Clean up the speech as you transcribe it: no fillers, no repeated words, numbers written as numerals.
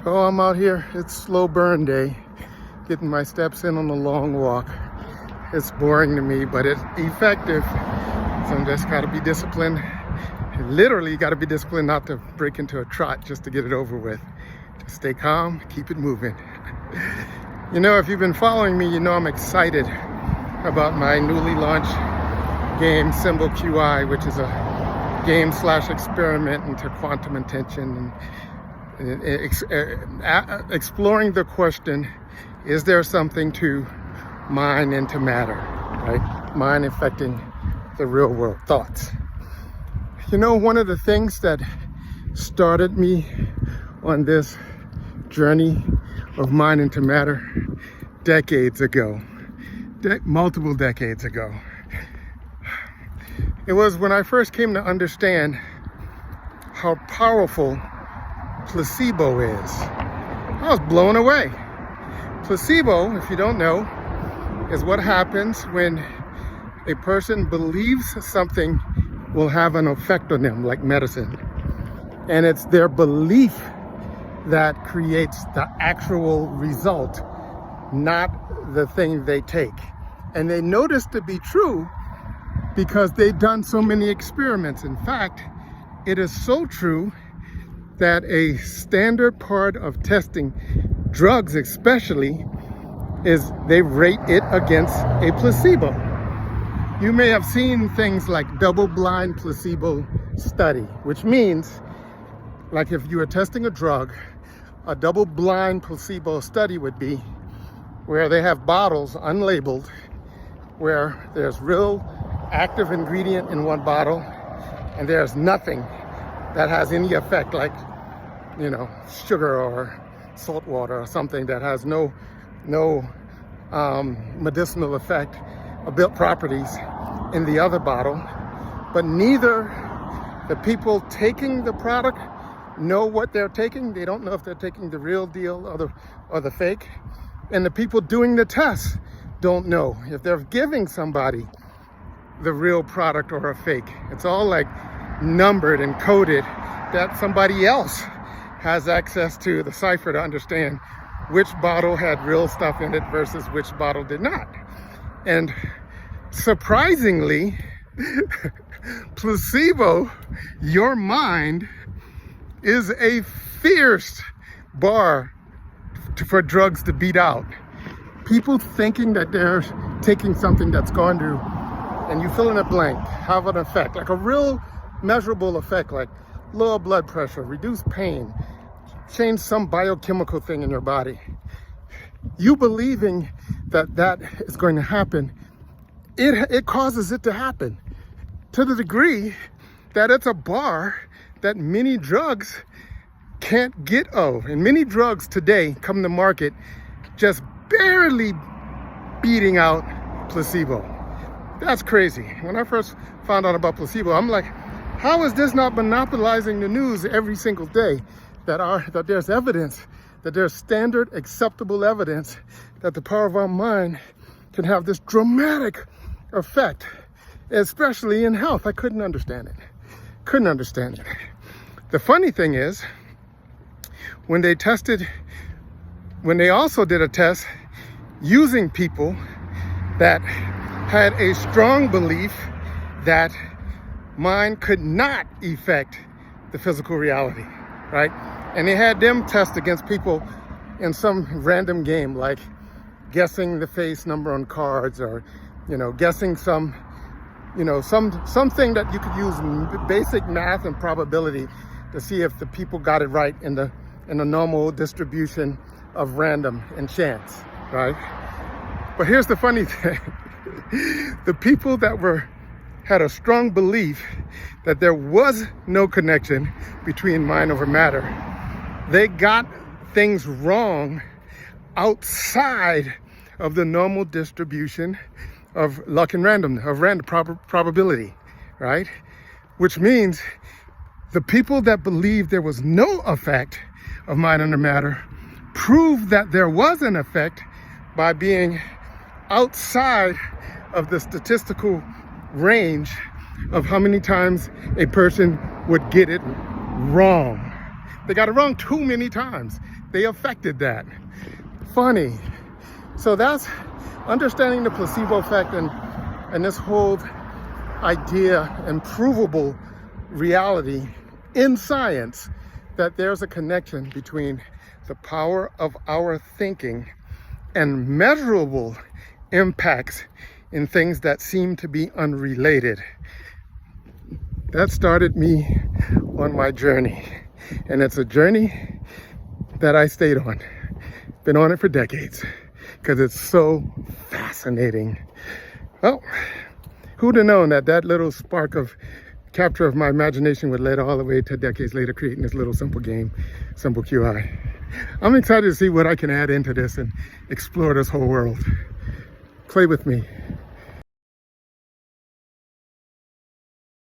Oh, I'm out here. It's slow burn day. Getting my steps in on a long walk. It's boring to me, but it's effective. So I'm just gotta be disciplined. Literally gotta be disciplined not to break into a trot just to get it over with. Just stay calm, keep it moving. You know, if you've been following me, you know I'm excited about my newly launched game, Symbol QI, which is a game/experiment into quantum intention and exploring the question, is there something to mind into matter, right? Mind affecting the real world, thoughts. You know, one of the things that started me on this journey of mind into matter decades ago, multiple decades ago, it was when I first came to understand how powerful placebo is. I was blown away. Placebo, if you don't know, is what happens when a person believes something will have an effect on them, like medicine. And it's their belief that creates the actual result, not the thing they take. And they know this to be true because they've done so many experiments. In fact, it is so true that a standard part of testing drugs especially is they rate it against a placebo. You may have seen things like double-blind placebo study, which means like if you were testing a drug, a double-blind placebo study would be where they have bottles unlabeled, where there's real active ingredient in one bottle and there's nothing that has any effect, like, you know, sugar or salt water or something that has no medicinal effect or built properties in the other bottle. But neither the people taking the product know what they're taking. They don't know if they're taking the real deal or the fake. And the people doing the test don't know if they're giving somebody the real product or a fake. It's all like numbered and coded that somebody else has access to the cipher to understand which bottle had real stuff in it versus which bottle did not. And surprisingly, placebo, your mind, is a fierce bar for drugs to beat out. People thinking that they're taking something that's going to, and you fill in a blank, have an effect, like a real measurable effect, like lower blood pressure, reduce pain, change some biochemical thing in your body. You believing that that is going to happen, it causes it to happen to the degree that it's a bar that many drugs can't get of. And many drugs today come to market just barely beating out placebo. That's crazy. When I first found out about placebo, I'm like, how is this not monopolizing the news every single day? That there's evidence, that there's standard acceptable evidence that the power of our mind can have this dramatic effect, especially in health. I couldn't understand it. The funny thing is, when they also did a test using people that had a strong belief that mind could not affect the physical reality, right? And they had them test against people in some random game, like guessing the face number on cards, or, you know, guessing something that you could use basic math and probability to see if the people got it right in the normal distribution of random and chance, right? But here's the funny thing. The people that had a strong belief that there was no connection between mind over matter, they got things wrong outside of the normal distribution of luck and randomness, of random probability, right? Which means the people that believed there was no effect of mind under matter proved that there was an effect by being outside of the statistical range of how many times a person would get it wrong. They got it wrong too many times. they affected that. Funny. So that's understanding the placebo effect and this whole idea and provable reality in science that there's a connection between the power of our thinking and measurable impacts in things that seem to be unrelated. That started me on my journey, and it's a journey that I stayed on. Been on it for decades because it's so fascinating. Well, who'd have known that little spark of capture of my imagination would lead all the way to decades later creating this little simple game, Simple QI. I'm excited to see what I can add into this and explore this whole world. Play with me.